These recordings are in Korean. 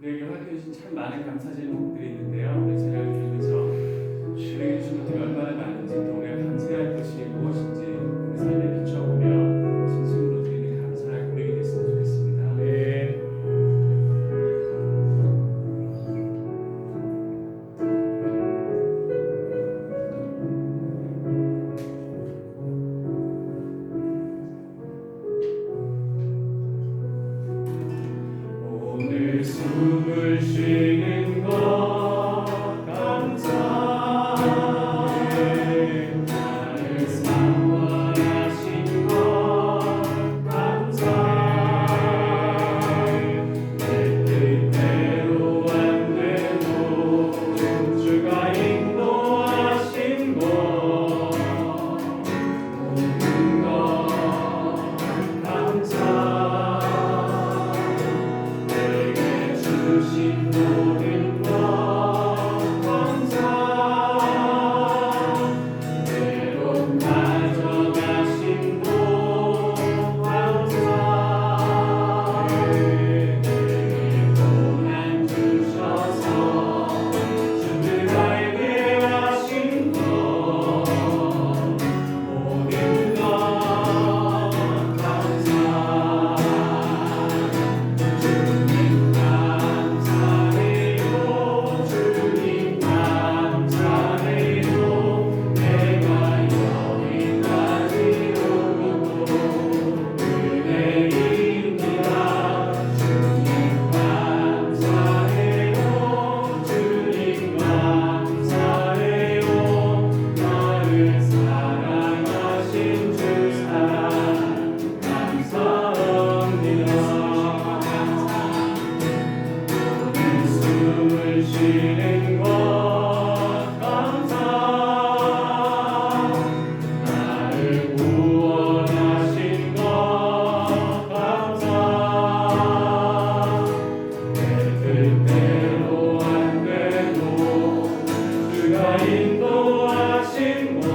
우리에게 허락해 주신 참 많은 감사 제목들이 있는데요. 우리 찬양을 들으면서 우리에게 주신 것들이 얼마나 많은지 또 우리가 감사할 것이 무엇인지 우리 삶에 비춰보며 진심으로 드리는 감사의 고백이 됐으면 좋겠습니다. 네. 오늘 숨을 쉬는 것 감사해. 나를 사모하신 것 감사해. 내 뜻대로 안 돼도 주가 인도하신 것 모든 것 감사해. 내게 주신 모든 것 감사해. 때론 가져가신 것 감사해. 내게 고난 주셔서 주를 알게 하신 것 모든 것 감사해. 주님 감사해요. 주님 감사해요. 내가 여기까지 온 것도 은혜입니다. 주님 감사해요. 주님 감사해요. 나를 사랑하신 주 사랑 감사합니다. 오늘 숨을 쉬는 것 감사. 나를 구원하신 것 감사. 내 뜻대로 안 돼도 주가 인도하신 것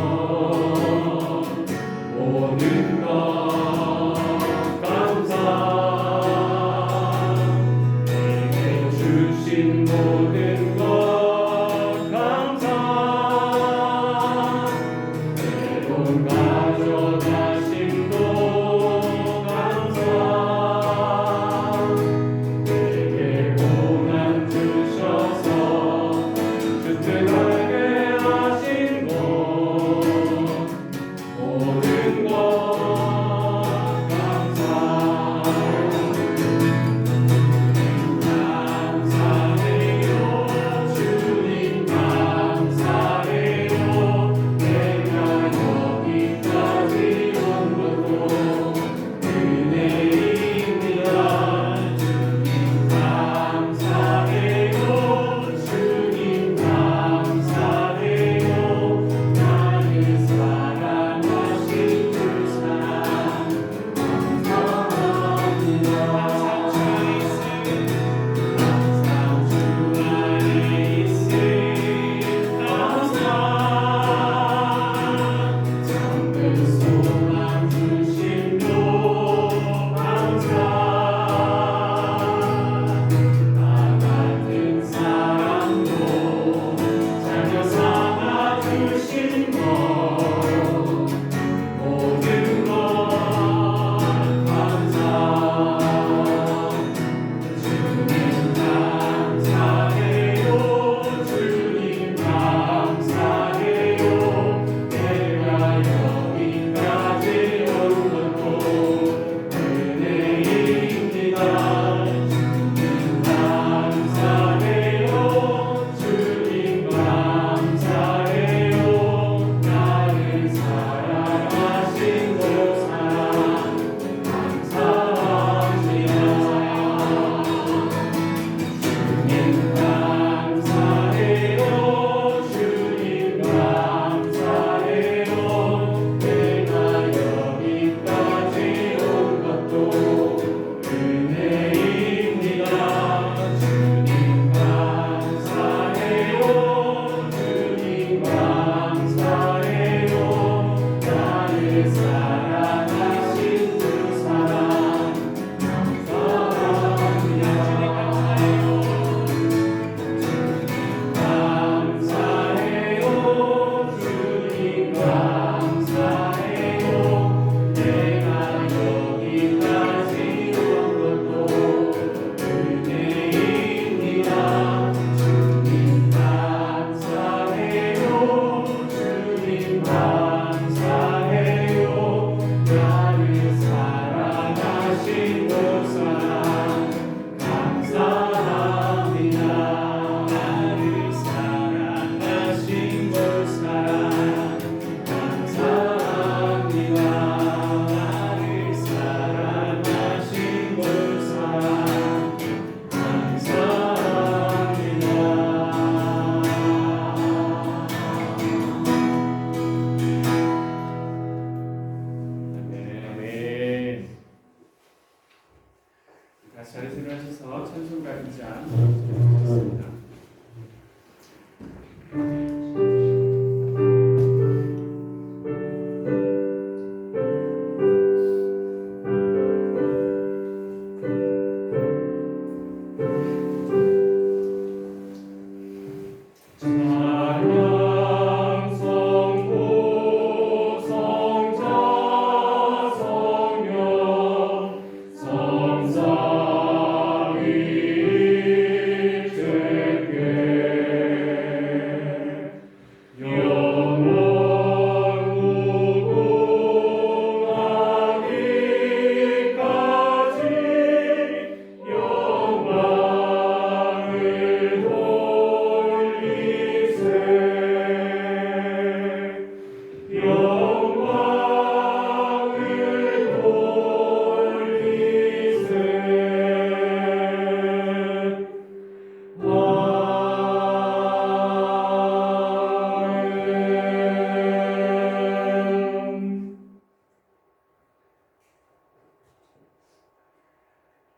자리에서 일어나셔서 찬송가 한장 부르겠습니다.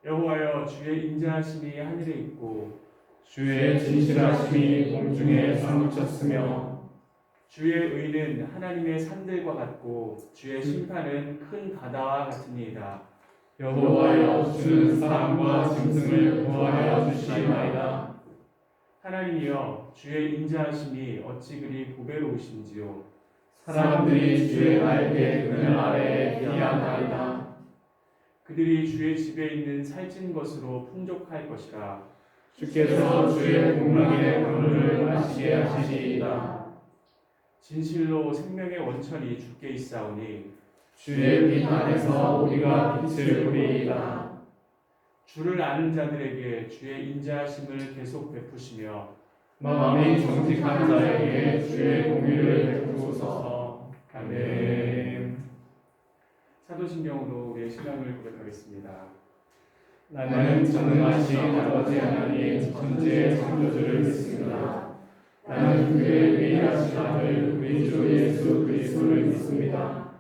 여호와여, 주의 인자하심이 하늘에 있고 주의 진실하심이 공중에 사무쳤으며 주의 의는 하나님의 산들과 같고 주의 심판은 큰 바다와 같으니이다. 여호와여, 주는 사람과 짐승을 구하여 주시나이다. 하나님이여, 주의 인자하심이 어찌 그리 보배로우신지요. 사람들이 주의 날개 그늘 아래에 피하나이다. 그들이 주의 집에 있는 살찐 것으로 풍족할 것이라. 주께서 주의 공락의 강물을 마시게 하시리이다. 진실로 생명의 원천이 주께 있사오니 주의 빛 안에서 우리가 빛을 보리이다. 주를 아는 자들에게 주의 인자하심을 계속 베푸시며 마음이 정직한 자에게 주의 공의를 베푸소서. 아멘. 사도신경으로 우리의 신앙을 고백하겠습니다. 나는 전능하신 아버지 하나님 천지의 창조주를 믿습니다. 나는 그의 위대하신 아들 우리 주 예수 그리스도를 믿습니다.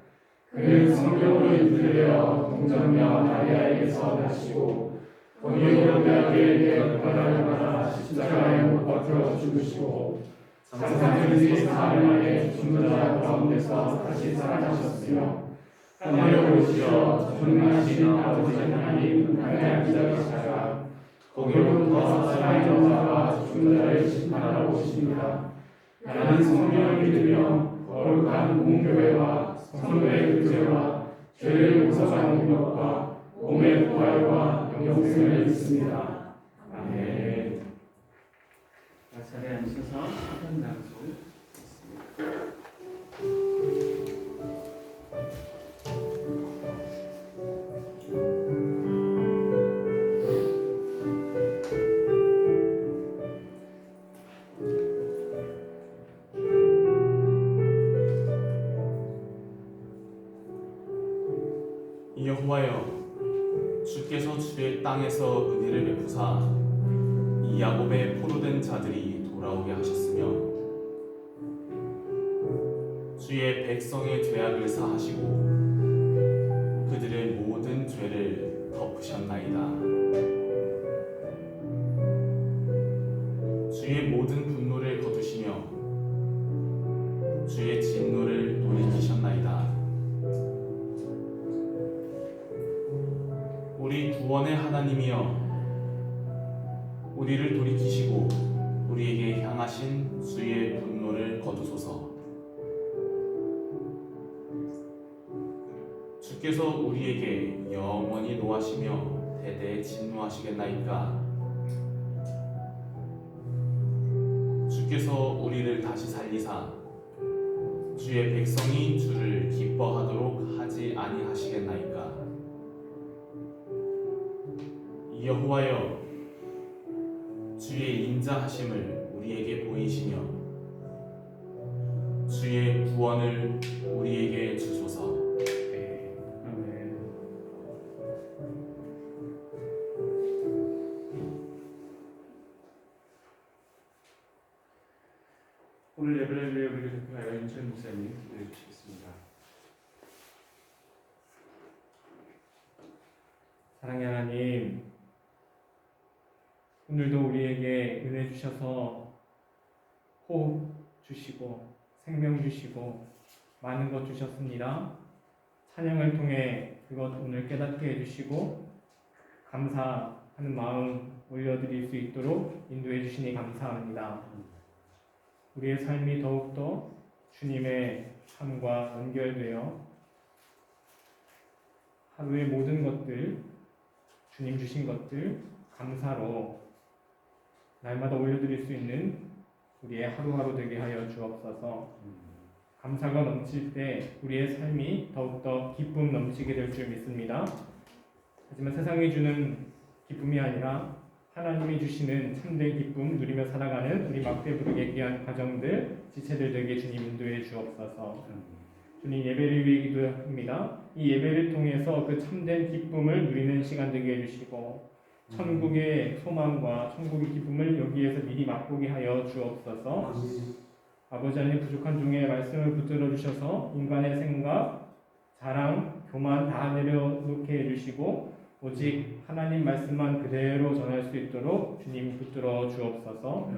그는 성령으로 인도되어 동정녀 마리아에게서 나시고 본디오 빌라도에게 고난을 받아 십자가에 못 박혀 죽으시고 장사된 지 사흘 만에 죽은 자 가운데서 다시 살아나셨으며 하늘로 오시어 전능하신 아버지 하나님 하나님 기다리시다가 거기로부터 살아있는 자와 죽은 자를 심판하러 오십니다. 나는 성령을 믿으며 거룩한 공교회와 성도의 교제와 죄를 용서하는 능력과 몸의 부활과 영생을 믿습니다. 아멘. 자리에 앉으셔서 시편 낭송 듣겠습니다. 여호와여, 주께서 주의 땅에서 은혜를 베푸사 이 야곱의 포로된 자들이 돌아오게 하셨으며 주의 백성의 죄악을 사하시고 그들의 모든 죄를 덮으셨나이다. 주의 모든 분노를 거두시며 주의 진노를 돌이키셨나이다. 우리 구원의 하나님이여, 우리를 돌이키시고 우리에게 향하신 주의 분노를 거두소서. 주께서 우리에게 영원히 노하시며 대대에 진노하시겠나이까. 주께서 우리를 다시 살리사 주의 백성이 주를 기뻐하도록 하지 아니하시겠나이까. 여호와여, 주의 인자하심을 우리에게 보이시며 주의 구원을 우리에게 주소서. 아멘. 오늘 예배를 위해 우리를 대표하여 윤철 목사님 기도해 주시겠습니다. 사랑의 하나님, 오늘도 우리에게 은혜 주셔서 호흡 주시고 생명 주시고 많은 것 주셨습니다. 찬양을 통해 그것 오늘 깨닫게 해주시고 감사하는 마음 올려드릴 수 있도록 인도해 주시니 감사합니다. 우리의 삶이 더욱더 주님의 삶과 연결되어 하루의 모든 것들, 주님 주신 것들 감사로 날마다 올려드릴 수 있는 우리의 하루하루 되게 하여 주옵소서. 감사가 넘칠 때 우리의 삶이 더욱더 기쁨 넘치게 될 줄 믿습니다. 하지만 세상이 주는 기쁨이 아니라 하나님이 주시는 참된 기쁨 누리며 살아가는 우리 막대부르게 귀한 가정들, 지체들 되게 주님 인도해 주옵소서. 주님 예배를 위해 기도합니다. 이 예배를 통해서 그 참된 기쁨을 누리는 시간 되게 해주시고 천국의 소망과 천국의 기쁨을 여기에서 미리 맛보게 하여 주옵소서. 아버지 하나님 부족한 종의 말씀을 붙들어 주셔서 인간의 생각, 자랑, 교만 다 내려놓게 해주시고 오직 하나님 말씀만 그대로 전할 수 있도록 주님 붙들어 주옵소서.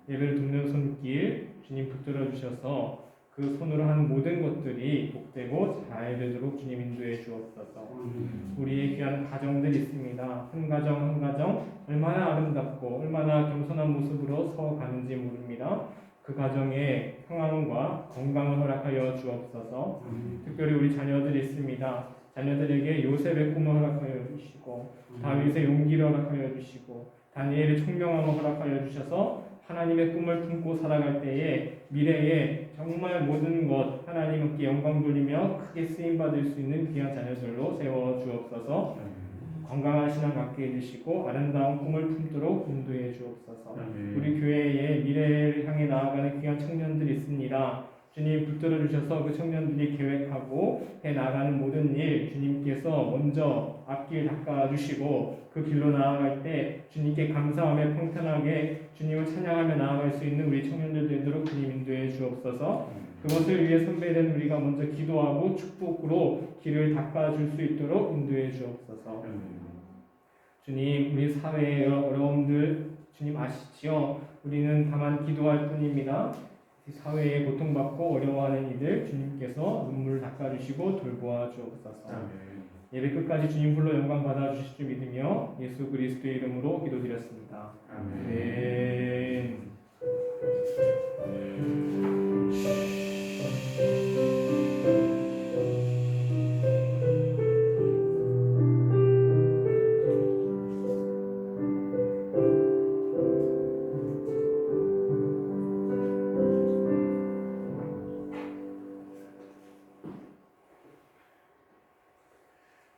예배를 돕는 손길 주님 붙들어 주셔서 그 손으로 하는 모든 것들이 복되고 잘 되도록 주님 인도해 주옵소서. 우리의 귀한 가정들이 있습니다. 한 가정 한 가정 얼마나 아름답고 얼마나 겸손한 모습으로 서가는지 모릅니다. 그 가정에 평안과 건강을 허락하여 주옵소서. 특별히 우리 자녀들이 있습니다. 자녀들에게 요셉의 꿈을 허락하여 주시고 다윗의 용기를 허락하여 주시고 다니엘의 총명함을 허락하여 주셔서 하나님의 꿈을 품고 살아갈 때에 미래에 정말 모든 것 하나님께 영광 돌리며 크게 쓰임받을 수 있는 귀한 자녀들로 세워 주옵소서. 건강한 신앙 갖게 해주시고 아름다운 꿈을 품도록 인도해 주옵소서. 우리 교회에 미래를 향해 나아가는 귀한 청년들이 있습니다. 주님 붙들어 주셔서 그 청년들이 계획하고 해 나가는 모든 일 주님께서 먼저 앞길 닦아 주시고 그 길로 나아갈 때 주님께 감사하며 평탄하게 주님을 찬양하며 나아갈 수 있는 우리 청년들 되도록 주님 인도해 주옵소서. 그것을 위해 선배된 우리가 먼저 기도하고 축복으로 길을 닦아줄 수 있도록 인도해 주옵소서. 주님 우리 사회의 어려움들 주님 아시지요? 우리는 다만 기도할 뿐입니다. 사회에 고통받고 어려워하는 이들 주님께서 눈물을 닦아주시고 돌보아 주옵소서. 예배 끝까지 주님 홀로 영광 받아주실 줄 믿으며 예수 그리스도의 이름으로 기도드렸습니다. 아멘.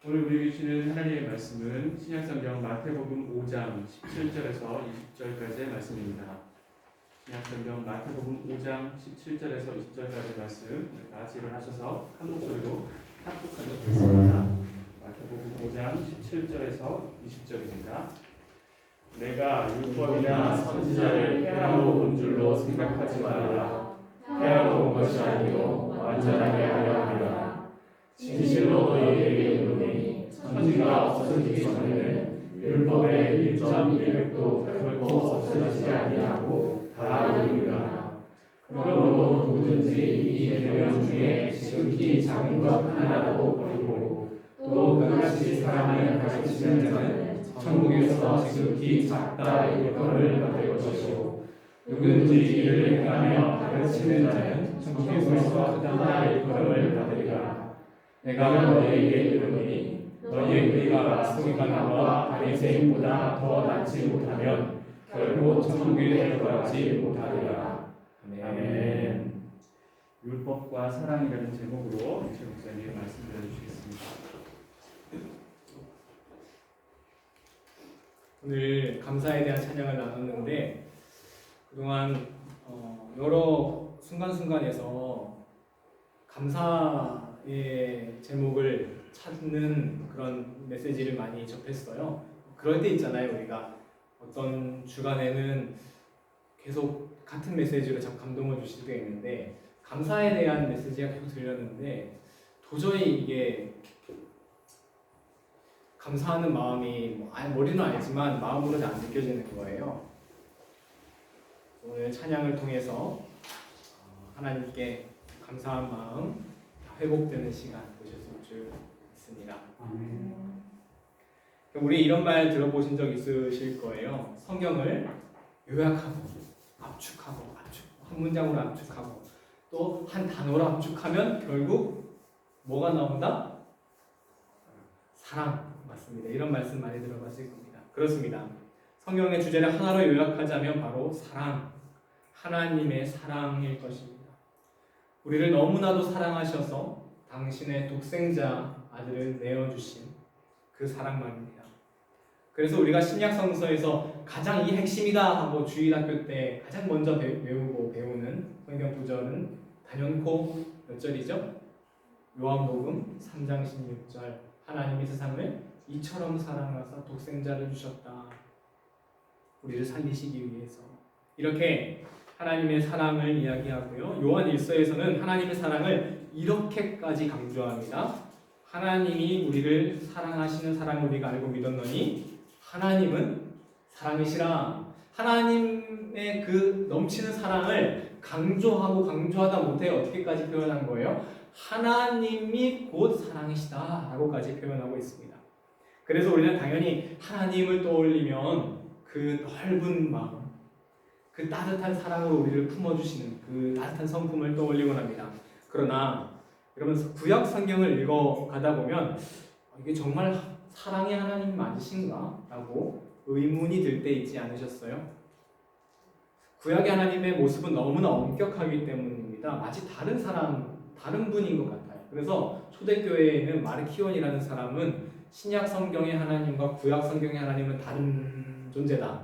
오늘 우리에게 주시는 하나님의 말씀은 신약성경 마태복음 5장 17절에서 20절까지의 말씀입니다. 신약성경 마태복음 5장 17절에서 20절까지의 말씀 다 같이 일어나셔서 한 목소리로 합독하도록 하겠습니다. 마태복음 5장 17절에서 20절입니다. 내가 율법이나 선지자를 폐하러 온 줄로 생각하지 말라. 폐하러 온 것이 아니요 완전하게 하려 함이라. 진실로 너희에게 이르노니 선지가 없어지기 전에는 율법의 1.1획도 결코 없어지지 아니하고 다 이루리라. 그러므로 누구든지 이 계명 중에 지극히 작은 것 하나라도 버리고 또 그같이 사람을 가르치는 자는 천국에서 지극히 작다 일컬을 받을 것이요 누구든지 이를 행하며 가르치는 자는 천국에서 크다 일컬을 받으리라. 내가 너희에게 이르노니 너희의 의가 서기관과 바리새인보다 더 낫지 못하면 결코 천국에 들어가지 못하리라. 아멘. 율법과 사랑이라는 제목으로 이철 목사님 말씀 드려주시겠습니다. 오늘 감사에 대한 찬양을 나눴는데 그동안 여러 순간순간에서 감사의 제목을 찾는 그런 메시지를 많이 접했어요. 그럴 때 있잖아요. 우리가 어떤 주간에는 계속 같은 메시지로 자꾸 감동을 주실 때가 있는데 감사에 대한 메시지가 계속 들렸는데 도저히 이게 감사하는 마음이 머리는 알지만 마음으로는 안 느껴지는 거예요. 오늘 찬양을 통해서 하나님께 감사한 마음 회복되는 시간 보셨을 줄 믿습니다. 우리 이런 말 들어보신 적 있으실 거예요. 성경을 요약하고 압축하고 한 문장으로 압축하고 또 한 단어로 압축하면 결국 뭐가 나온다? 사랑. 맞습니다. 이런 말씀 많이 들어봤을 겁니다. 그렇습니다. 성경의 주제를 하나로 요약하자면 바로 사랑, 하나님의 사랑일 것입니다. 우리를 너무나도 사랑하셔서 당신의 독생자 아들을 내어주신 그 사랑 말입니다. 그래서 우리가 신약성서에서 가장 이 핵심이다 하고 주일학교 때 가장 먼저 배우고 배우는 성경 구절은 단연코 몇 절이죠? 요한복음 3장 16절. 하나님이 세상을 이처럼 사랑하사 독생자를 주셨다. 우리를 살리시기 위해서. 이렇게 하나님의 사랑을 이야기하고요. 요한 1서에서는 하나님의 사랑을 이렇게까지 강조합니다. 하나님이 우리를 사랑하시는 사랑을 우리가 알고 믿었노니 하나님은 사랑이시라. 하나님의 그 넘치는 사랑을 강조하고 강조하다 못해 어떻게까지 표현한 거예요? 하나님이 곧 사랑이시다 라고까지 표현하고 있습니다. 그래서 우리는 당연히 하나님을 떠올리면 그 넓은 마음, 그 따뜻한 사랑으로 우리를 품어주시는 그 따뜻한 성품을 떠올리곤 합니다. 그러나 여러분 구약 성경을 읽어가다 보면 이게 정말 사랑의 하나님 맞으신가? 라고 의문이 들 때 있지 않으셨어요? 구약의 하나님의 모습은 너무나 엄격하기 때문입니다. 마치 다른 사람, 다른 분인 것 같아요. 그래서 초대교회에는 마르키온이라는 사람은 신약 성경의 하나님과 구약 성경의 하나님은 다른 존재다.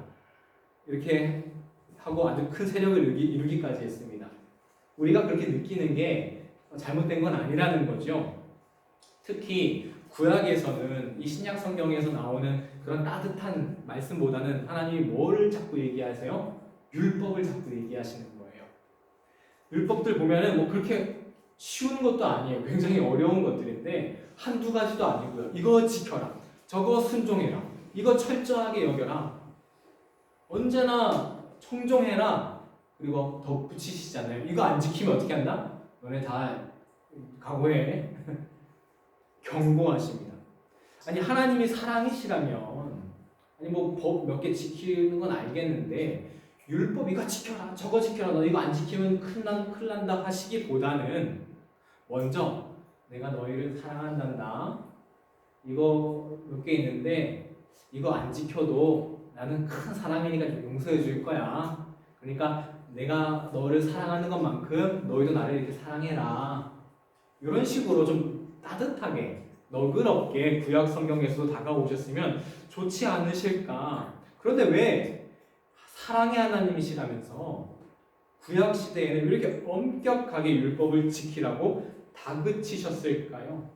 이렇게 하고 아주 큰 세력을 이루기까지 했습니다. 우리가 그렇게 느끼는 게 잘못된 건 아니라는 거죠. 특히 구약에서는 이 신약 성경에서 나오는 그런 따뜻한 말씀보다는 하나님이 뭐를 자꾸 얘기하세요? 율법을 자꾸 얘기하시는 거예요. 율법들 보면은 뭐 그렇게 쉬운 것도 아니에요. 굉장히 어려운 것들인데 한두 가지도 아니고요. 이거 지켜라. 저거 순종해라. 이거 철저하게 여겨라. 언제나 청종해라. 그리고 덧붙이시잖아요. 이거 안 지키면 어떻게 한다? 너네 다 각오해. 경고하십니다. 아니 하나님이 사랑이시라면 아니 뭐 법 몇 개 지키는 건 알겠는데 율법 이거 지켜라 저거 지켜라 너 이거 안 지키면 큰일 난다 하시기보다는 먼저 내가 너희를 사랑한단다. 이거 몇 개 있는데 이거 안 지켜도 나는 큰 사람이니까 용서해 줄 거야. 그러니까 내가 너를 사랑하는 것만큼 너희도 나를 이렇게 사랑해라. 이런 식으로 좀 따뜻하게 너그럽게 구약 성경에서도 다가오셨으면 좋지 않으실까. 그런데 왜 사랑의 하나님이시라면서 구약 시대에는 이렇게 엄격하게 율법을 지키라고 다그치셨을까요?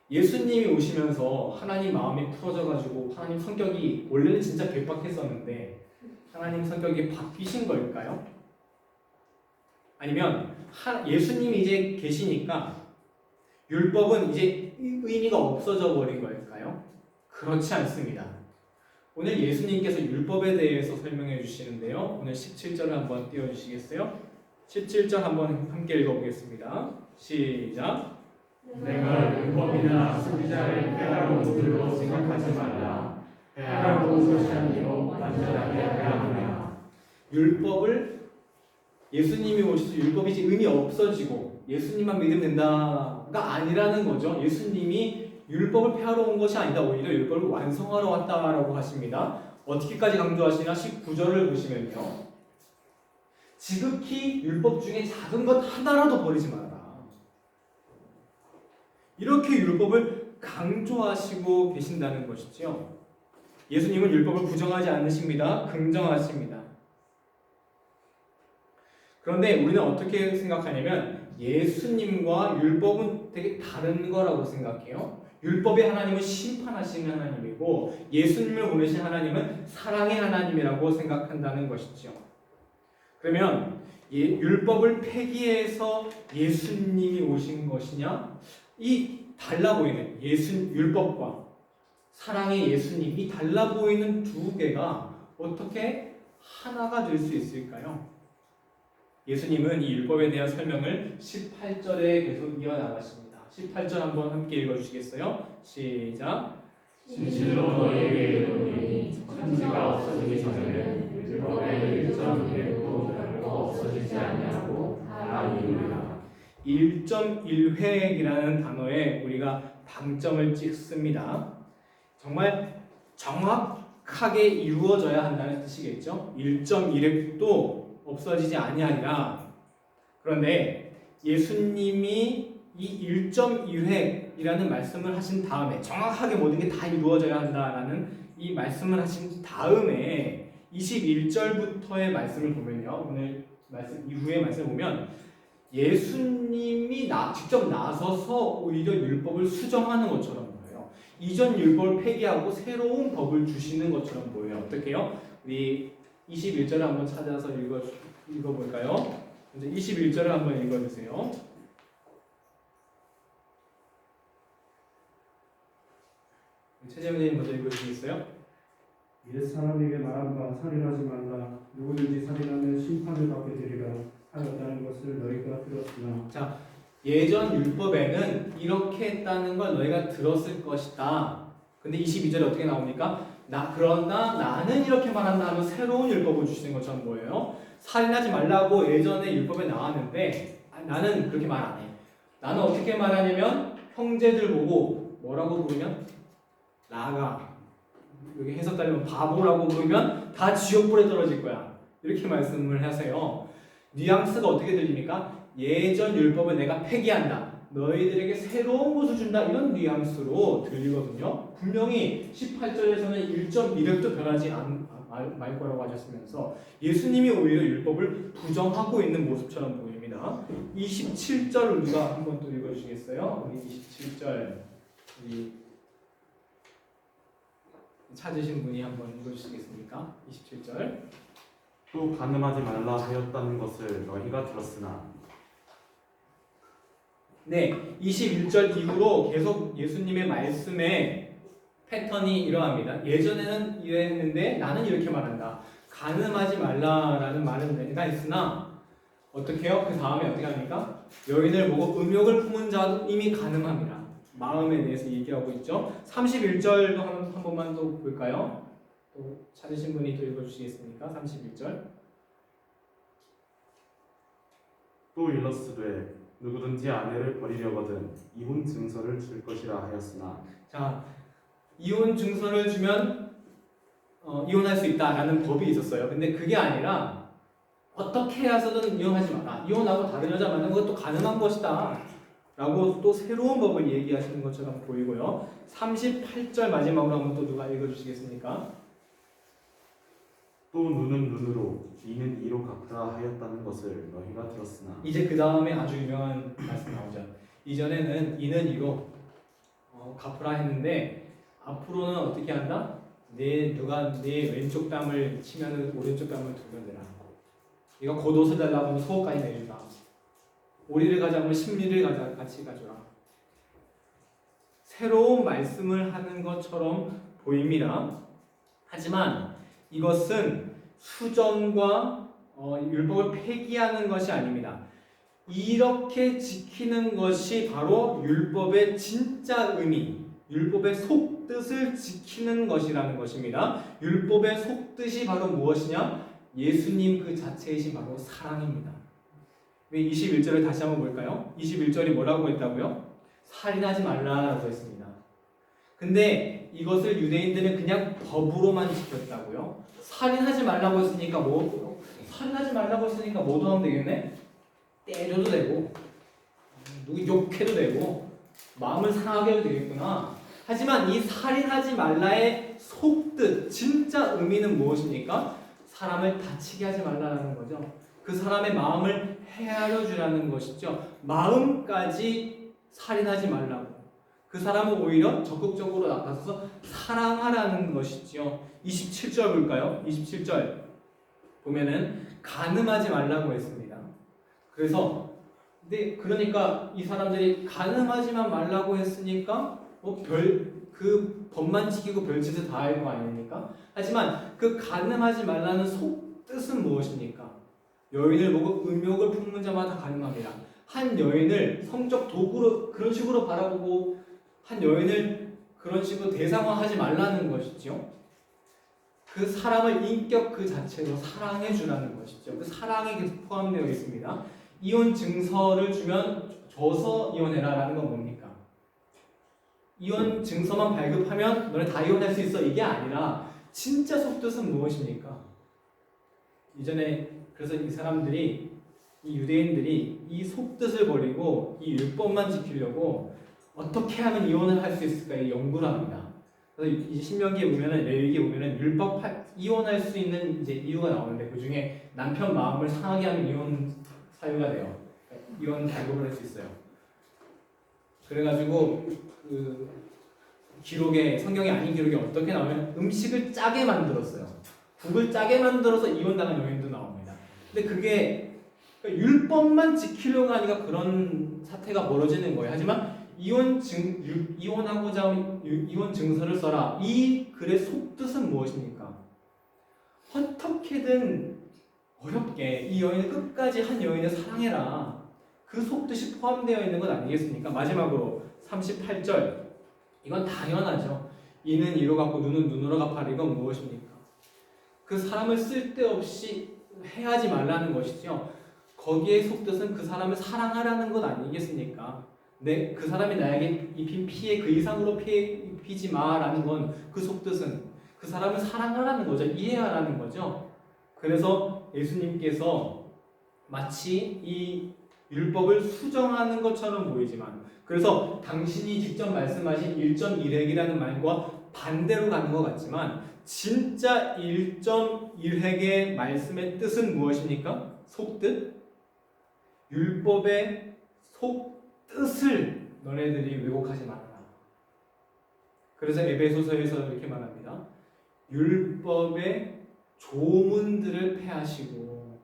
예수님이 오시면서 하나님 마음이 풀어져가지고 하나님 성격이 원래는 진짜 괴팍했었는데 하나님 성격이 바뀌신 걸까요? 아니면 예수님이 이제 계시니까 율법은 이제 의미가 없어져 버린 걸까요? 그렇지 않습니다. 오늘 예수님께서 율법에 대해서 설명해 주시는데요. 오늘 17절을 한번 띄워주시겠어요? 17절 한번 함께 읽어보겠습니다. 시작. 내가 율법이나 수비자를 폐하러 온 줄로 생각하지 말라. 폐하러 온 것이 아니요 완전하게 폐하노라. 율법을 예수님이 오셔서 율법이 이제 의미 없어지고 예수님만 믿으면 된다가 아니라는 거죠. 예수님이 율법을 폐하러 온 것이 아니다. 오히려 율법을 완성하러 왔다라고 하십니다. 어떻게까지 강조하시나 19절을 보시면요. 지극히 율법 중에 작은 것 하나라도 버리지 말아라. 이렇게 율법을 강조하시고 계신다는 것이죠. 예수님은 율법을 부정하지 않으십니다. 긍정하십니다. 그런데 우리는 어떻게 생각하냐면 예수님과 율법은 되게 다른 거라고 생각해요. 율법의 하나님은 심판하시는 하나님이고 예수님을 보내신 하나님은 사랑의 하나님이라고 생각한다는 것이죠. 그러면 율법을 폐기해서 예수님이 오신 것이냐? 이 달라 보이는 율법과 사랑의 예수님, 이 달라 보이는 두 개가 어떻게 하나가 될 수 있을까요? 예수님은 이 율법에 대한 설명을 18절에 계속 이어나가십니다. 18절 한번 함께 읽어주시겠어요? 시작. 진실로 너희에게 이르노니 천지가 없어지기 전에는 율법의 1.1도 결코 없어지지 아니하고 다 이루리라. 1.1획이라는 단어에 우리가 방점을 찍습니다. 정말 정확하게 이루어져야 한다는 뜻이겠죠. 1.1획도 없어지지 아니하리라. 그런데 예수님이 이 1.1획이라는 말씀을 하신 다음에 정확하게 모든 게 다 이루어져야 한다라는 이 말씀을 하신 다음에 21절부터의 말씀을 보면요. 오늘 말씀 이후의 말씀을 보면 예수님이 직접 나서서 오히려 율법을 수정하는 것처럼 보여요. 이전 율법을 폐기하고 새로운 법을 주시는 것처럼 보여요. 어떻게요? 우리 21절을 한번 찾아서 읽어볼까요? 먼저 21절을 한번 읽어주세요. 최재훈님 먼저 읽어주시겠어요? 옛 사람에게 말한 바 살인하지 말라 누구든지 살인하면 심판을 받게 되리라 하였다는 것을 너희가 들었으나. 자, 예전 율법에는 이렇게 했다는 걸 너희가 들었을 것이다. 근데 22절에 어떻게 나옵니까? 그러나 나는 이렇게 말한다 하면 새로운 율법을 주시는 것처럼 뭐예요? 살인하지 말라고 예전에 율법에 나왔는데 나는 그렇게 말 안 해. 나는 어떻게 말하냐면 형제들 보고 뭐라고 부르면 나가, 여기 해석 따르면 바보라고 부르면 다 지옥불에 떨어질 거야. 이렇게 말씀을 하세요. 뉘앙스가 어떻게 들립니까? 예전 율법을 내가 폐기한다. 너희들에게 새로운 것을 준다. 이런 뉘앙스로 들리거든요. 분명히 18절에서는 1.1획도 변하지 말 거라고 하셨으면서 예수님이 오히려 율법을 부정하고 있는 모습처럼 보입니다. 27절 우리가 한번 또 읽어주시겠어요? 우리 27절 우리 찾으신 분이 한번 읽어주시겠습니까? 27절. 또 간음하지 말라 하였다는 것을 너희가 들었으나. 네, 21절 이후로 계속 예수님의 말씀의 패턴이 이러합니다. 예전에는 이랬는데 나는 이렇게 말한다. 간음하지 말라라는 말은 내가 있으나 어떻게 해요? 그 다음에 어떻게 합니까? 여인을 보고 음욕을 품은 자도 이미 간음함이라. 마음에 대해서 얘기하고 있죠. 31절도 한 번만 또 볼까요? 또 찾으신 분이 또 읽어주시겠습니까? 31절. 또 일러스되 누구든지 아내를 버리려거든 이혼 증서를 줄 것이라 하였으나. 자, 이혼 증서를 주면 이혼할 수 있다라는 법이 있었어요. 근데 그게 아니라 어떻게 해서든 이혼하지 마라. 이혼하고 다른 여자 만나는 것도 가능한 것이다. 라고 또 새로운 법을 얘기하시는 것처럼 보이고요. 38절 마지막으로 한번 또 누가 읽어주시겠습니까? 또 눈은 눈으로 이는 이로 갚으라 하였다는 것을 너희가 들었으나. 이제 그 다음에 아주 유명한 말씀 나오죠. 이전에는 이는 이로 갚으라 했는데 앞으로는 어떻게 한다? 누가 네 왼쪽 뺨을 치면 오른쪽 뺨을 두 번 내라. 네가 겉옷을 달라고 하면 속옷까지 내준다. 오리를 가져가면 십리를 같이 가져라. 새로운 말씀을 하는 것처럼 보입니다. 하지만 이것은 수정과 율법을 폐기하는 것이 아닙니다. 이렇게 지키는 것이 바로 율법의 진짜 의미, 율법의 속뜻을 지키는 것이라는 것입니다. 율법의 속뜻이 바로 무엇이냐? 예수님 그 자체이신 바로 사랑입니다. 21절을 다시 한번 볼까요? 21절이 뭐라고 했다고요? 살인하지 말라라고 했습니다. 근데 이것을 유대인들은 그냥 법으로만 지켰다고요? 살인하지 말라고 했으니까 살인하지 말라고 했으니까 뭐도 하면 되겠네? 때려도 되고 누구 욕해도 되고 마음을 상하게 해도 되겠구나. 하지만 이 살인하지 말라의 속뜻, 진짜 의미는 무엇입니까? 사람을 다치게 하지 말라는 거죠. 그 사람의 마음을 헤아려 주라는 것이죠. 마음까지 살인하지 말라고. 그 사람은 오히려 적극적으로 나가서 사랑하라는 것이죠. 27절 볼까요? 27절 보면은 간음하지 말라고 했습니다. 그래서 그러니까 이 사람들이 간음하지만 말라고 했으니까 그 법만 지키고 별짓을 다 할 거 아닙니까? 하지만 그 간음하지 말라는 속 뜻은 무엇입니까? 여인을 보고 음욕을 품는 자마다 간음합니다. 한 여인을 성적 도구로 그런 식으로 바라보고 한 여인을 그런 식으로 대상화하지 말라는 것이죠. 그 사람을 인격 그 자체로 사랑해 주라는 것이죠. 그 사랑이 계속 포함되어 있습니다. 이혼 증서를 주면 줘서 이혼해라라는 건 뭡니까? 이혼 증서만 발급하면 너네 다 이혼할 수 있어 이게 아니라 진짜 속뜻은 무엇입니까? 이전에 그래서 이 사람들이 이 유대인들이 이 속뜻을 버리고 이 율법만 지키려고 어떻게 하면 이혼을 할 수 있을까 이 연구를 합니다. 그래서 이 신명기에 보면은 레위기에 보면은 이혼할 수 있는 이제 이유가 나오는데 그 중에 남편 마음을 상하게 하면 이혼 사유가 돼요. 이혼 발급을 할 수 있어요. 그래가지고 그 기록에 성경이 아닌 기록에 어떻게 나오면 음식을 짜게 만들었어요. 국을 짜게 만들어서 이혼당한 여인도 나옵니다. 근데 그게 율법만 지키려고 하니까 그런 사태가 벌어지는 거예요. 하지만 이혼하고자 이혼 증서를 써라. 이 글의 속뜻은 무엇입니까? 어떻게든 어렵게 이 여인을 끝까지 한 여인을 사랑해라. 그 속뜻이 포함되어 있는 것 아니겠습니까? 마지막으로 38절. 이건 당연하죠. 이는 이로 갚고 눈은 눈으로 갚아라. 이건 무엇입니까? 그 사람을 쓸데없이 해하지 말라는 것이죠. 거기에 속뜻은 그 사람을 사랑하라는 것 아니겠습니까? 그 사람이 나에게 입힌 피해 그 이상으로 피해 입히지 마라는 건 그 속뜻은 그 사람을 사랑하라는 거죠. 이해하라는 거죠. 그래서 예수님께서 마치 이 율법을 수정하는 것처럼 보이지만 그래서 당신이 직접 말씀하신 1.1획이라는 말과 반대로 가는 것 같지만 진짜 1.1획의 말씀의 뜻은 무엇입니까? 속뜻? 율법의 속뜻을 너네들이 왜곡하지 말아라. 그래서 에베소서에서 이렇게 말합니다. 율법의 조문들을 폐하시고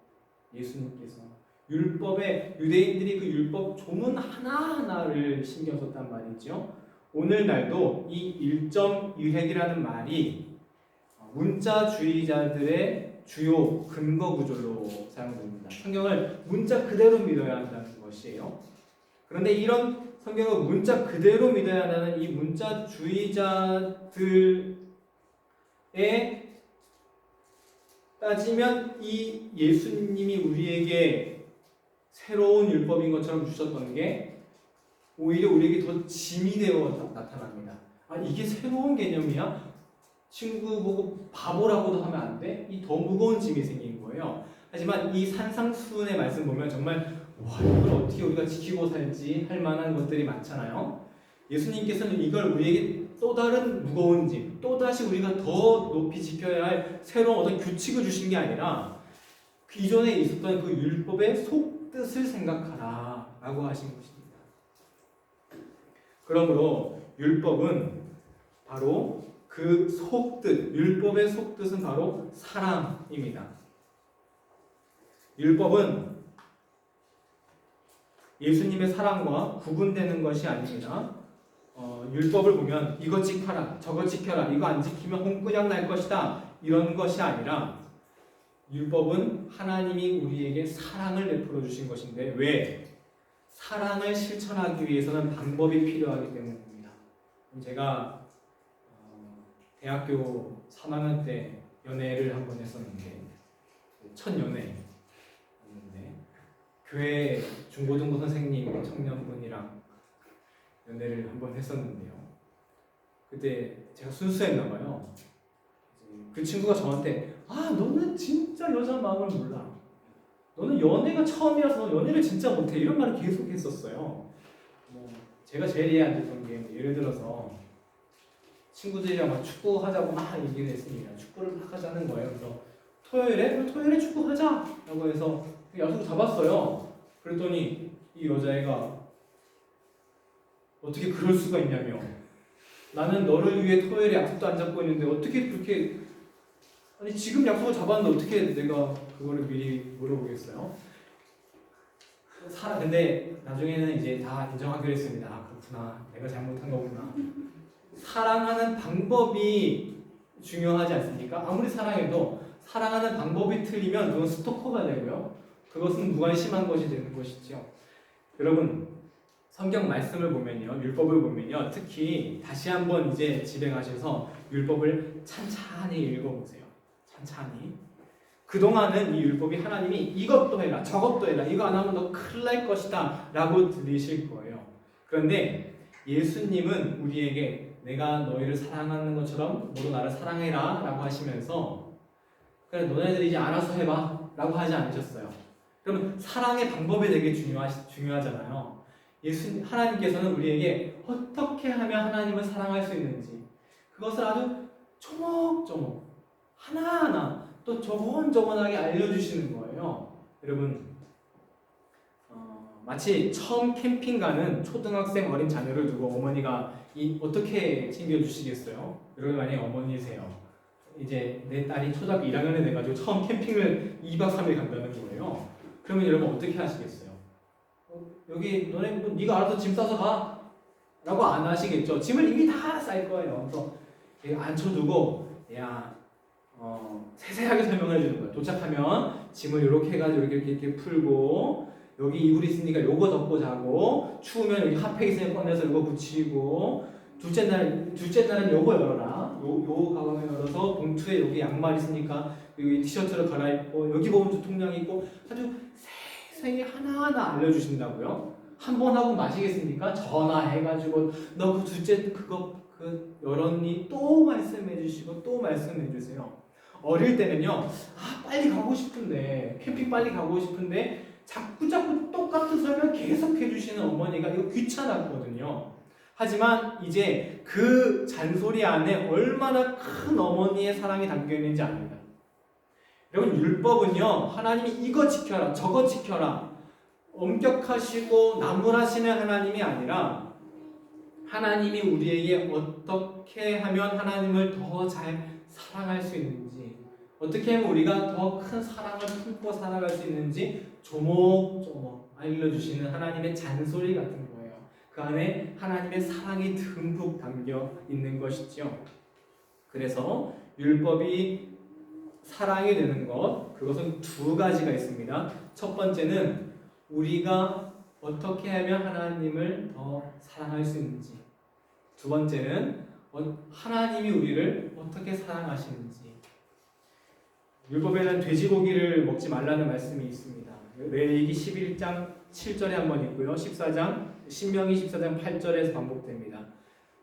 예수님께서 율법의 유대인들이 그 율법 조문 하나하나를 신경 썼단 말이죠. 오늘날도 이 1.1획이라는 말이 문자주의자들의 주요 근거 구절로 사용됩니다. 성경을 문자 그대로 믿어야 한다는 것이에요. 그런데 이런 성경을 문자 그대로 믿어야 한다는 이 문자주의자들의 따지면 이 예수님이 우리에게 새로운 율법인 것처럼 주셨던 게 오히려 우리에게 더 짐이 되어 나타납니다. 아, 이게 새로운 개념이야? 친구 보고 바보라고도 하면 안 돼? 이 더 무거운 짐이 생긴 거예요. 하지만 이 산상수훈의 말씀 보면 정말 와, 이걸 어떻게 우리가 지키고 살지 할 만한 것들이 많잖아요. 예수님께서는 이걸 우리에게 또 다른 무거운 짐, 또다시 우리가 더 높이 지켜야 할 새로운 어떤 규칙을 주신 게 아니라 기존에 있었던 그 율법의 속뜻을 생각하라 라고 하신 것입니다. 그러므로 율법은 바로 그 속뜻, 율법의 속뜻은 바로 사랑입니다. 율법은 예수님의 사랑과 구분되는 것이 아닙니다. 율법을 보면 이거 지켜라, 저거 지켜라, 이거 안 지키면 홍군약 날 것이다 이런 것이 아니라 율법은 하나님이 우리에게 사랑을 베풀어 주신 것인데 왜? 사랑을 실천하기 위해서는 방법이 필요하기 때문입니다. 제가 대학교 3학년 때 연애를 한 번 했었는데 첫 연애였는데 교회 중고등부 선생님 청년분이랑 연애를 한 번 했었는데요. 그때 제가 순수했나 봐요. 그 친구가 저한테 너는 진짜 여자 마음을 몰라. 너는 연애가 처음이라서 너 연애를 진짜 못해. 이런 말을 계속 했었어요. 제가 제일 이해 안 됐던 게 예를 들어서 친구들이랑 막 축구하자고 막 얘기를 했습니다. 축구를 막 하자는 거예요. 그래서 토요일에 축구하자 라고 해서 약속 잡았어요. 그랬더니 이 여자애가 어떻게 그럴 수가 있냐며 나는 너를 위해 토요일에 약속도 안 잡고 있는데 어떻게 그렇게 아니 지금 약속을 잡았는데 어떻게 내가 그거를 미리 물어보겠어요? 근데 나중에는 이제 다 인정하기로 했습니다. 아, 그렇구나. 내가 잘못한 거구나. 사랑하는 방법이 중요하지 않습니까? 아무리 사랑해도 사랑하는 방법이 틀리면 그건 스토커가 되고요. 그것은 무관심한 것이 되는 것이죠. 여러분, 성경 말씀을 보면요, 율법을 보면요, 특히 다시 한번 이제 집에 가셔서 율법을 찬찬히 읽어보세요. 찬찬히. 그동안은 이 율법이 하나님이 이것도 해라, 저것도 해라, 이거 안 하면 너 큰일 날 것이다 라고 들리실 거예요. 그런데 예수님은 우리에게 내가 너희를 사랑하는 것처럼 너도 나를 사랑해라 라고 하시면서 그래 너네들이 이제 알아서 해봐 라고 하지 않으셨어요. 그러면 사랑의 방법이 되게 중요하잖아요. 하나님께서는 우리에게 어떻게 하면 하나님을 사랑할 수 있는지 그것을 아주 조목조목 하나하나 또 조곤조곤하게 알려주시는 거예요. 여러분, 마치 처음 캠핑 가는 초등학생 어린 자녀를 두고 어머니가 어떻게 챙겨주시겠어요? 여러분 만약에 어머니세요. 이제 내 딸이 초등학교 1학년에 돼가지고 처음 캠핑을 2박 3일 간다는 거예요. 그러면 여러분 어떻게 하시겠어요? 여기 너네 뭐 네가 알아서 짐 싸서 가 라고 안 하시겠죠. 짐을 이미 다 쌀 거예요. 그래서 앉혀두고 야 세세하게 설명해 주는 거예요. 도착하면 짐을 이렇게 해가지고 이렇게 풀고 여기 이불 있으니까 요거 덮고 자고 추우면 여기 핫팩 있으니까 꺼내서 요거 붙이고 둘째 날은 요거 열어라. 요 가방을 열어서 봉투에 여기 양말 있으니까 여기 티셔츠를 갈아입고 여기 보면 통장 있고 아주 세세히 하나하나 알려주신다고요. 한 번 하고 마시겠습니까? 전화해가지고 너 그 둘째 그거 열었니? 또 말씀해 주시고 또 말씀해 주세요. 어릴 때는요, 빨리 가고 싶은데 캠핑 빨리 가고 싶은데 자꾸 똑같은 설명 계속 해주시는 어머니가 이거 귀찮았거든요. 하지만 이제 그 잔소리 안에 얼마나 큰 어머니의 사랑이 담겨 있는지 압니다. 여러분, 율법은요, 하나님이 이거 지켜라 저거 지켜라 엄격하시고 나무라시는 하나님이 아니라 하나님이 우리에게 어떻게 하면 하나님을 더 잘 사랑할 수 있는지, 어떻게 하면 우리가 더 큰 사랑을 품고 살아갈 수 있는지 조목조목 알려주시는 하나님의 잔소리 같은 거예요. 그 안에 하나님의 사랑이 듬뿍 담겨 있는 것이죠. 그래서 율법이 사랑이 되는 것, 그것은 두 가지가 있습니다. 첫 번째는 우리가 어떻게 하면 하나님을 더 사랑할 수 있는지, 두 번째는 하나님이 우리를 어떻게 사랑하시는지. 율법에는 돼지고기를 먹지 말라는 말씀이 있습니다. 레위기 11장 7절에 한번 있고요. 신명기 14장 8절에서 반복됩니다.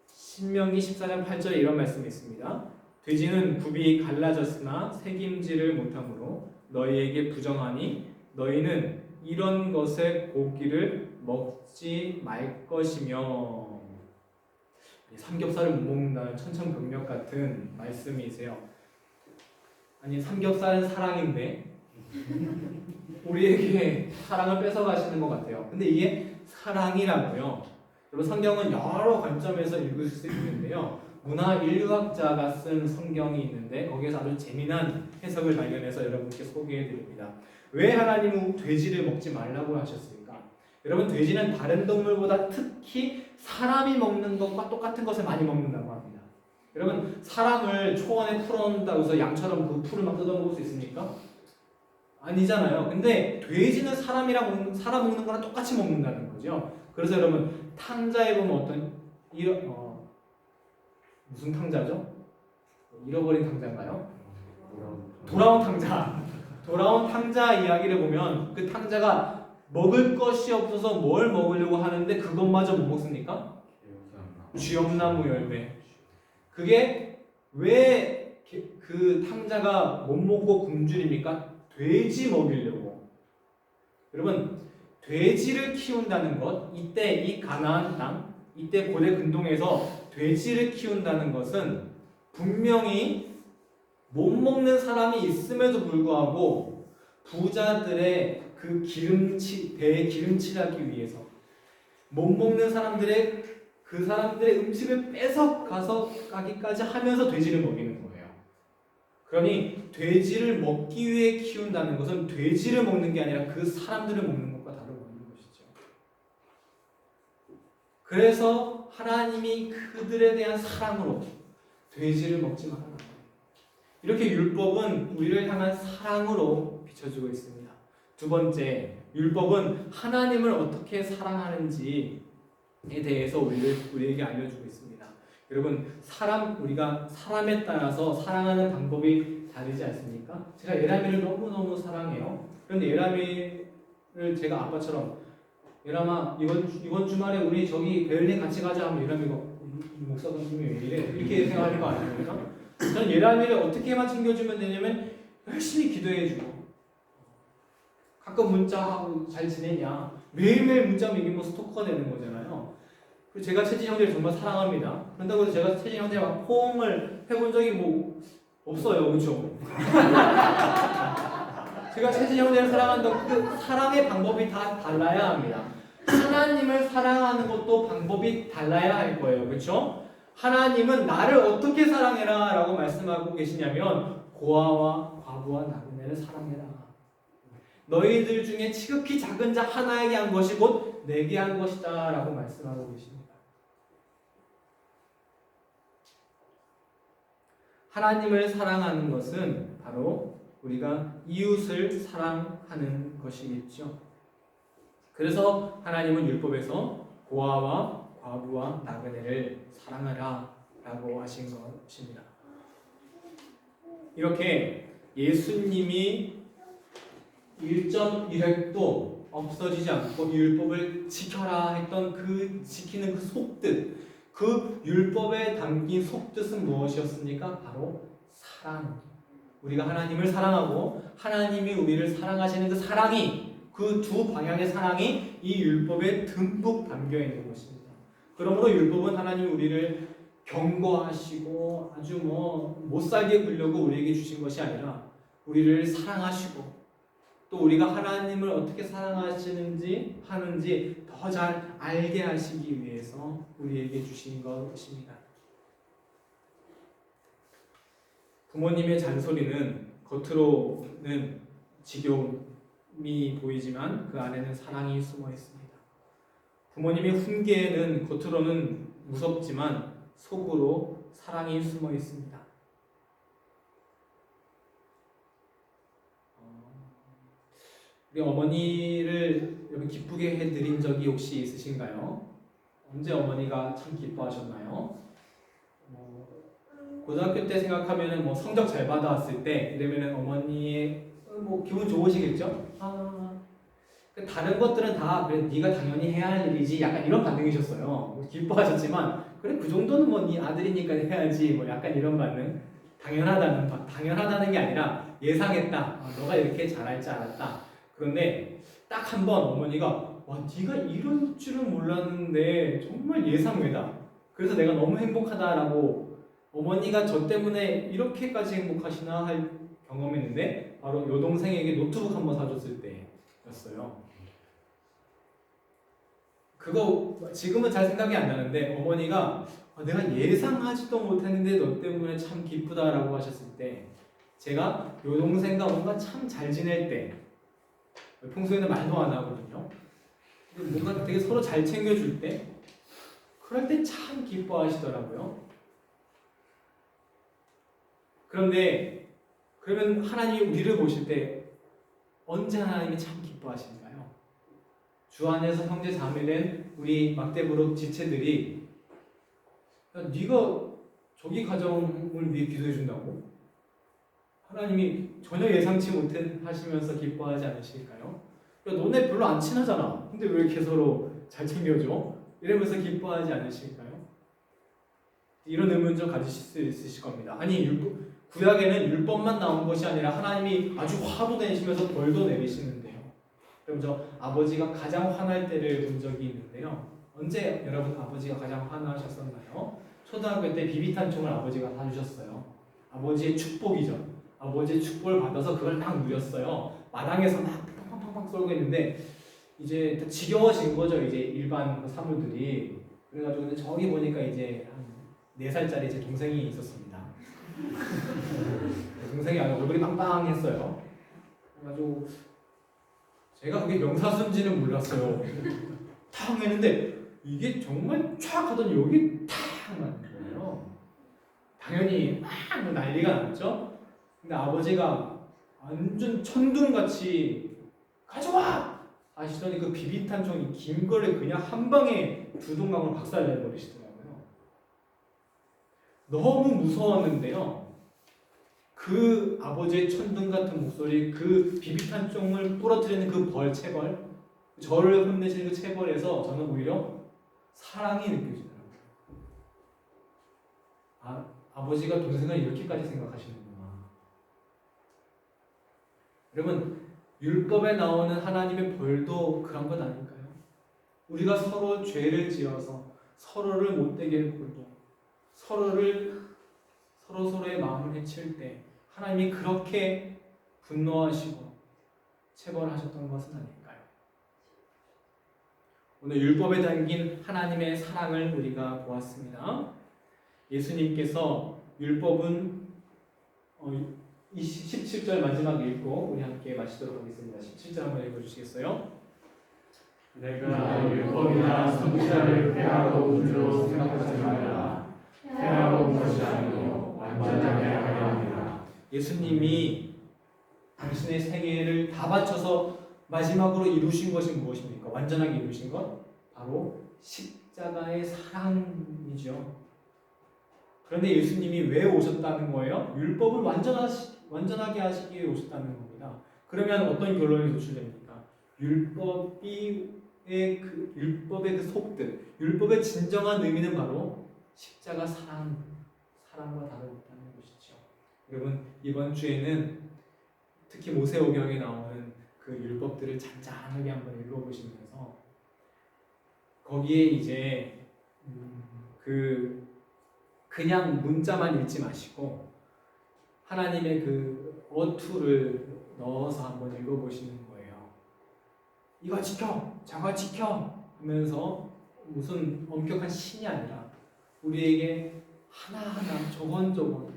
신명기 14장 8절에 이런 말씀이 있습니다. 돼지는 굽이 갈라졌으나 새김질을 못하므로 너희에게 부정하니 너희는 이런 것의 고기를 먹지 말 것이며. 삼겹살을 못 먹는다는 천천병력 같은 말씀이세요. 아니, 삼겹살은 사랑인데 우리에게 사랑을 뺏어가시는 것 같아요. 근데 이게 사랑이라고요. 여러분, 성경은 여러 관점에서 읽을 수 있는데요. 문화인류학자가 쓴 성경이 있는데 거기에서 아주 재미난 해석을 발견해서 여러분께 소개해드립니다. 왜 하나님은 돼지를 먹지 말라고 하셨습니까? 여러분, 돼지는 다른 동물보다 특히 사람이 먹는 것과 똑같은 것을 많이 먹는다고 합니다. 여러분, 사람을 초원에 풀어놓는다고 해서 양처럼 그 풀을 막 뜯어먹을 수 있습니까? 아니잖아요. 근데 돼지는 사람 먹는 거랑 똑같이 먹는다는 거죠. 그래서 여러분, 탕자에 보면 무슨 탕자죠? 잃어버린 탕자인가요? 돌아온 탕자. 돌아온 탕자 이야기를 보면 그 탕자가 먹을 것이 없어서 뭘 먹으려고 하는데 그것마저 못 먹습니까? 쥐엄나무 열매. 그게 왜 그 탕자가 못 먹고 굶주립니까? 돼지 먹이려고. 여러분, 돼지를 키운다는 것, 이때 이 가나안 땅, 이때 고대 근동에서 돼지를 키운다는 것은 분명히 못 먹는 사람이 있음에도 불구하고 부자들의 그 배에 기름칠하기 위해서 못 먹는 그 사람들의 음식을 뺏어 가서 가기까지 하면서 돼지를 먹이는 거예요. 그러니 돼지를 먹기 위해 키운다는 것은 돼지를 먹는 게 아니라 그 사람들을 먹는 것과 다름없는 그래서 하나님이 그들에 대한 사랑으로 돼지를 먹지 말아라. 이렇게 율법은 우리를 향한 사랑으로 비춰주고 있습니다. 두 번째, 율법은 하나님을 어떻게 사랑하는지에 대해서 우리에게 알려주고 있습니다. 여러분, 우리가 사람에 따라서 사랑하는 방법이 다르지 않습니까? 제가 예람이를 너무너무 사랑해요. 그런데 예람이를 제가 아빠처럼 예람아, 이번 주말에 우리 저기 베를린 같이 가자 하면 예람이가 이 목사님이 왜 이래? 이렇게 생각할 거 아닙니까? 저는 예람이를 어떻게만 챙겨주면 되냐면 열심히 기도해주고 가끔 문자하고 잘 지내냐, 매일매일 문자하면 이게 뭐 스토커가 되는 거잖아요. 그리고 제가 채진 형제를 정말 사랑합니다. 그런다고 해서 제가 채진 형제와 막 포옹을 해본 적이 뭐 없어요, 그렇죠? 제가 채진 형제를 사랑한다고 그 사랑의 방법이 다 달라야 합니다. 하나님을 사랑하는 것도 방법이 달라야 할 거예요, 그렇죠? 하나님은 나를 어떻게 사랑해라 라고 말씀하고 계시냐면 고아와 과부와 나그네를 사랑해라. 너희들 중에 지극히 작은 자 하나에게 한 것이 곧 내게 한 것이다 라고 말씀하고 계십니다. 하나님을 사랑하는 것은 바로 우리가 이웃을 사랑하는 것이겠죠. 그래서 하나님은 율법에서 고아와 과부와 나그네를 사랑하라 라고 하신 것입니다. 이렇게 예수님이 1.1획도 없어지지 않고 율법을 지켜라 했던 그 지키는 그 속뜻, 그 율법에 담긴 속뜻은 무엇이었습니까? 바로 사랑. 우리가 하나님을 사랑하고 하나님이 우리를 사랑하시는 그 사랑이, 그 두 방향의 사랑이 이 율법에 듬뿍 담겨 있는 것입니다. 그러므로 율법은 하나님 우리를 경고하시고 아주 못 살게 굴려고 우리에게 주신 것이 아니라 우리를 사랑하시고 또 우리가 하나님을 어떻게 사랑하시는지 하는지 더 잘 알게 하시기 위해서 우리에게 주신 것입니다. 부모님의 잔소리는 겉으로는 지겨움이 보이지만 그 안에는 사랑이 숨어 있습니다. 부모님의 훈계에는 겉으로는 무섭지만 속으로 사랑이 숨어 있습니다. 우리 어머니를 여러분 기쁘게 해드린 적이 혹시 있으신가요? 언제 어머니가 참 기뻐하셨나요? 고등학교 때 생각하면은 성적 잘 받아왔을 때 이러면은 어머니의 기분 좋으시겠죠? 다른 것들은 다 그래 네가 당연히 해야 할 일이지 약간 이런 반응이셨어요. 기뻐하셨지만 그래 그 정도는 네 아들이니까 해야지 약간 이런 반응. 당연하다는 게 아니라 예상했다. 너가 이렇게 잘할 줄 알았다. 그런데 딱 한 번 어머니가 와 네가 이럴 줄은 몰랐는데 정말 예상외다. 그래서 내가 너무 행복하다라고 어머니가 저 때문에 이렇게까지 행복하시나 할 경험했는데 바로 여동생에게 노트북 한번 사줬을 때였어요. 그거 지금은 잘 생각이 안 나는데 어머니가 내가 예상하지도 못했는데 너 때문에 참 기쁘다라고 하셨을 때 제가 여동생과 뭔가 참 잘 지낼 때 평소에는 말도 안 하거든요. 뭔가 되게 서로 잘 챙겨줄 때 그럴 때 참 기뻐하시더라고요. 그런데 그러면 하나님이 우리를 보실 때 언제 하나님이 참 기뻐하실까요? 주 안에서 형제 자매된 우리 막대부록 지체들이 네가 저기 가정을 위해 기도해 준다고? 하나님이 전혀 예상치 못하시면서 기뻐하지 않으실까요? 야, 너네 별로 안 친하잖아. 근데 왜 이렇게 서로 잘 챙겨줘? 이러면서 기뻐하지 않으실까요? 이런 의문 좀 가지실 수 있으실 겁니다. 아니 구약에는 율법만 나온 것이 아니라 하나님이 아주 화도 내시면서 벌도 내리시는데요. 그럼 저 아버지가 가장 화날 때를 본 적이 있는데요. 언제 여러분 아버지가 가장 화나셨었나요? 초등학교 때 비비탄총을 아버지가 사주셨어요. 아버지의 축복이죠. 아버지의 축복을 받아서 그걸 막 누렸어요. 마당에서 막 팡팡팡팡 쏠고 있는데 이제 지겨워진 거죠. 이제 일반 그 사물들이. 그래가지고 근데 저기 보니까 이제 한 4살짜리 제 동생이 있었습니다. 동생이 아주 얼굴이 빵빵했어요. 그래가지고 제가 그게 명사순지는 몰랐어요. 탕 했는데 이게 정말 촥 하더니 여기 탁 맞는 거예요. 당연히 막 난리가 났죠. 근데 아버지가 완전 천둥같이 가져와 하시더니 그 비비탄 총이 긴 거를 그냥 한 방에 두동강으로 박살내버리시더라고요. 너무 무서웠는데요. 그 아버지의 천둥 같은 목소리, 그 비비탄 총을 부러뜨리는 그 체벌, 저를 혼내시는 그 체벌에서 저는 오히려 사랑이 느껴지더라고요. 아버지가 동생을 이렇게까지 생각하시는구나. 여러분, 율법에 나오는 하나님의 벌도 그런 것 아닐까요? 우리가 서로 죄를 지어서 서로를 못되게 굴고 서로의 마음을 해칠 때 하나님이 그렇게 분노하시고 체벌하셨던 것은 아닐까요? 오늘 율법에 담긴 하나님의 사랑을 우리가 보았습니다. 예수님께서 율법은 17절 마지막 읽고 우리 함께 마치도록 하겠습니다. 17절 한번 읽어주시겠어요? 내가 율법이나 선지자를 폐하러 줄로 생각하지 말라. 폐하러 온 것이 아니요 완전하게 하려 함이라. 예수님이 당신의 생애를 다 바쳐서 마지막으로 이루신 것이 무엇입니까? 완전하게 이루신 것? 바로 십자가의 사랑이죠. 그런데 예수님이 왜 오셨다는 거예요? 율법을 완전하게 하시기 위해 오셨다는 겁니다. 그러면 어떤 결론이 도출됩니까? 율법의 그 속뜻, 율법의 진정한 의미는 바로 십자가 사랑과 다르다는 것이죠. 여러분, 이번 주에는 특히 모세오경에 나오는 그 율법들을 잔잔하게 한번 읽어보시면서 거기에 이제 그냥 문자만 읽지 마시고 하나님의 그 어투를 넣어서 한번 읽어보시는 거예요. 이거 지켜, 저거 지켜 하면서 무슨 엄격한 신이 아니라 우리에게 하나하나 조곤조곤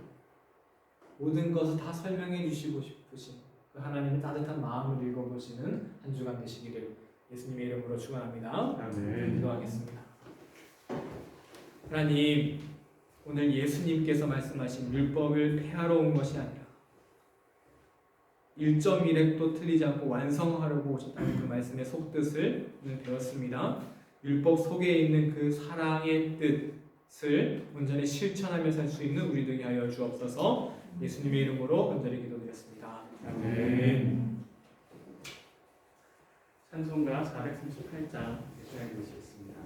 모든 것을 다 설명해 주시고 싶으신 그 하나님의 따뜻한 마음을 읽어보시는 한 주간 되시기를 예수님의 이름으로 축원합니다. 기도하겠습니다. 하나님, 오늘 예수님께서 말씀하신 율법을 폐하러 온 것이 아니라 1.1획도 틀리지 않고 완성하려고 오셨다는 그 말씀의 속뜻을 오늘 배웠습니다. 율법 속에 있는 그 사랑의 뜻을 온전히 실천하며 살 수 있는 우리 되게 하여 주옵소서. 예수님의 이름으로 간절히 기도드렸습니다. 아멘. 찬송가 438장 예수님 보시겠습니다.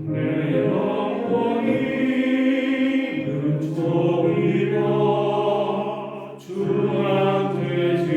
내 영혼이 눈총이며 주한 되지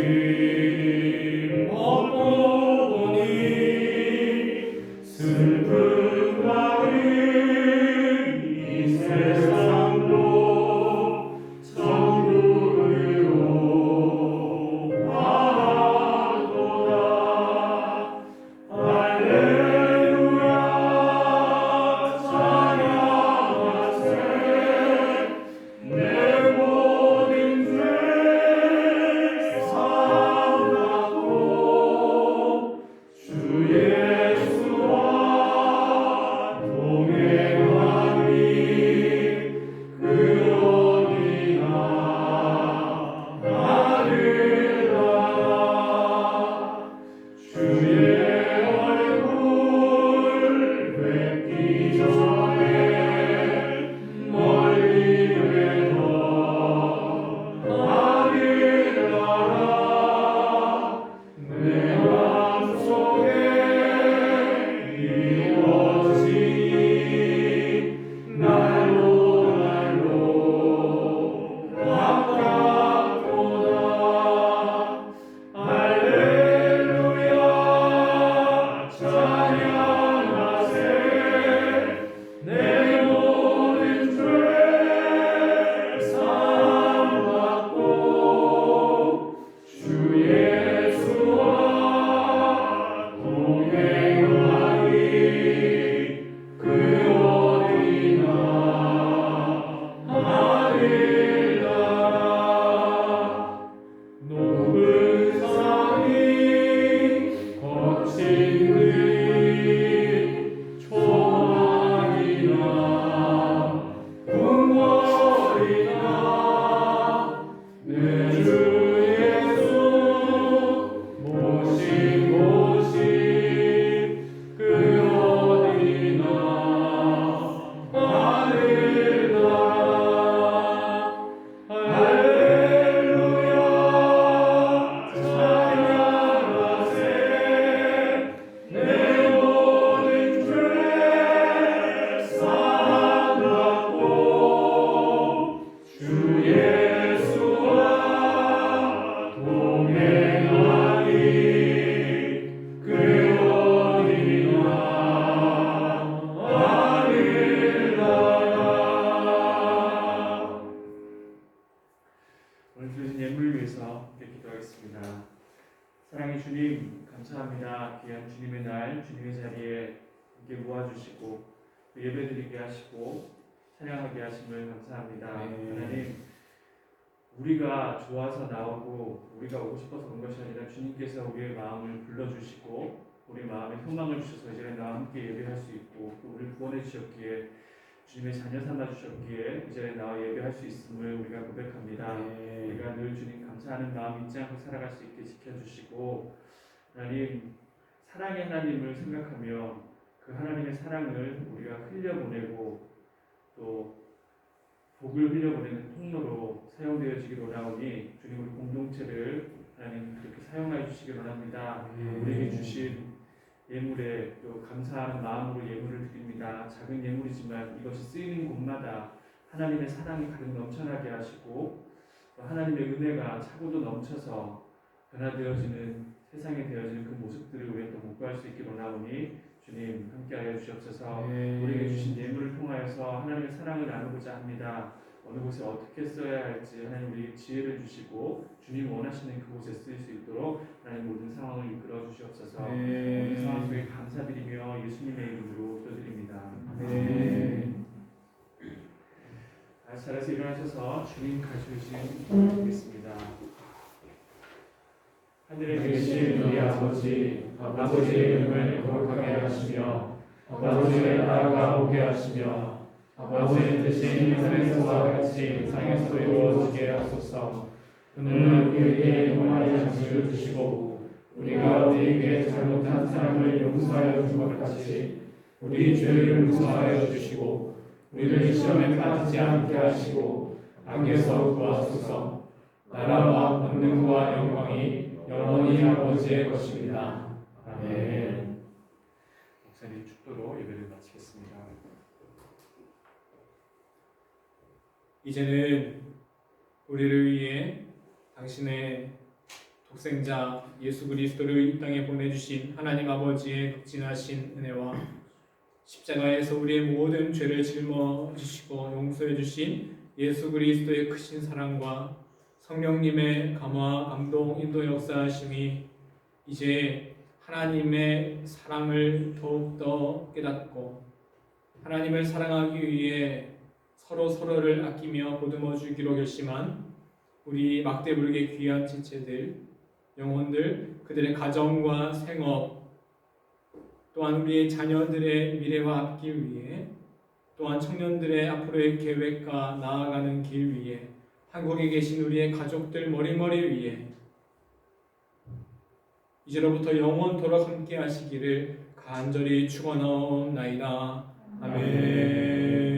사랑의 주님, 감사합니다. 귀한 주님의 날, 주님의 자리에 함께 모아주시고 또 예배드리게 하시고 찬양하게 하심을 감사합니다. 하나님, 우리가 좋아서 나오고 우리가 오고 싶어서 온 것이 아니라 주님께서 우리의 마음을 불러주시고 우리 마음에 소망을 주셔서 이제 나와 함께 예배할 수 있고 또 우리를 구원해 주셨기에 주님의 자녀 삼아 주셨기에 이제 나와 예배할 수 있음을 우리가 고백합니다. 우리가 늘 주님 감사하는 마음 잊지 않고 살아갈 수 있게 지켜주시고 하나님, 사랑의 하나님을 생각하며 그 하나님의 사랑을 우리가 흘려보내고 또 복을 흘려보내는 통로로 사용되어지기 원하오니 주님 우리 공동체를 하나님 그렇게 사용하여 주시기 원합니다. 우리에게 주신 예물에 또 감사하는 마음으로 예물을 드립니다. 작은 예물이지만 이것이 쓰이는 곳마다 하나님의 사랑이 가득 넘쳐나게 하시고 또 하나님의 은혜가 차고도 넘쳐서 변화되어지는 세상에 되어지는 그 모습들을 우리가 또 목도할 수 있기로 나오니 주님 함께하여 주옵소서. 우리에게 주신 예물을 통하여서 하나님의 사랑을 나누고자 합니다. 어느 곳에 어떻게 써야 할지 하나님 우리에게 지혜를 주시고 주님 원하시는 그곳에 쓰일 수 있도록 하나님 모든 상황을 이끌어 주시옵소서. 모든 상황 속에 감사드리며 예수님의 이름으로 기도드립니다. 자리에서 일어나셔서 주님 가르쳐주신 기도드리겠습니다. 하늘에 계신 우리 아버지의 이름을 거룩하게 하시며 아버지의 나라가 오게 하시며 아버지의 뜻이 하늘에서와 같이 땅에서도 이루어지게 하소서. 오늘 우리에게 용할 잠시를 주시고 우리가 우리에게 잘못한 사람을 용서하여 준 것 같이 우리 죄를 용서하여 주시고 우리를 시험에 빠지지 않게 하시고 악에서 구하소서. 나라와 권능과 영광이 영원히 아버지의 것입니다. 아멘. 목사님 축도로 예배를 마치겠습니다. 이제는 우리를 위해 당신의 독생자 예수 그리스도를 이 땅에 보내주신 하나님 아버지의 극진하신 은혜와 십자가에서 우리의 모든 죄를 짊어지시고 용서해 주신 예수 그리스도의 크신 사랑과 성령님의 감화, 감동, 인도 역사하심이 이제 하나님의 사랑을 더욱더 깨닫고 하나님을 사랑하기 위해 서로를 아끼며 보듬어 주기로 결심한 우리 막대불개 귀한 지체들, 영혼들, 그들의 가정과 생업, 또한 우리의 자녀들의 미래와 앞길 위해, 또한 청년들의 앞으로의 계획과 나아가는 길 위해, 한국에 계신 우리의 가족들 머리머리 위에 이제로부터 영원토록 함께 하시기를 간절히 축원하옵나이다. 아멘.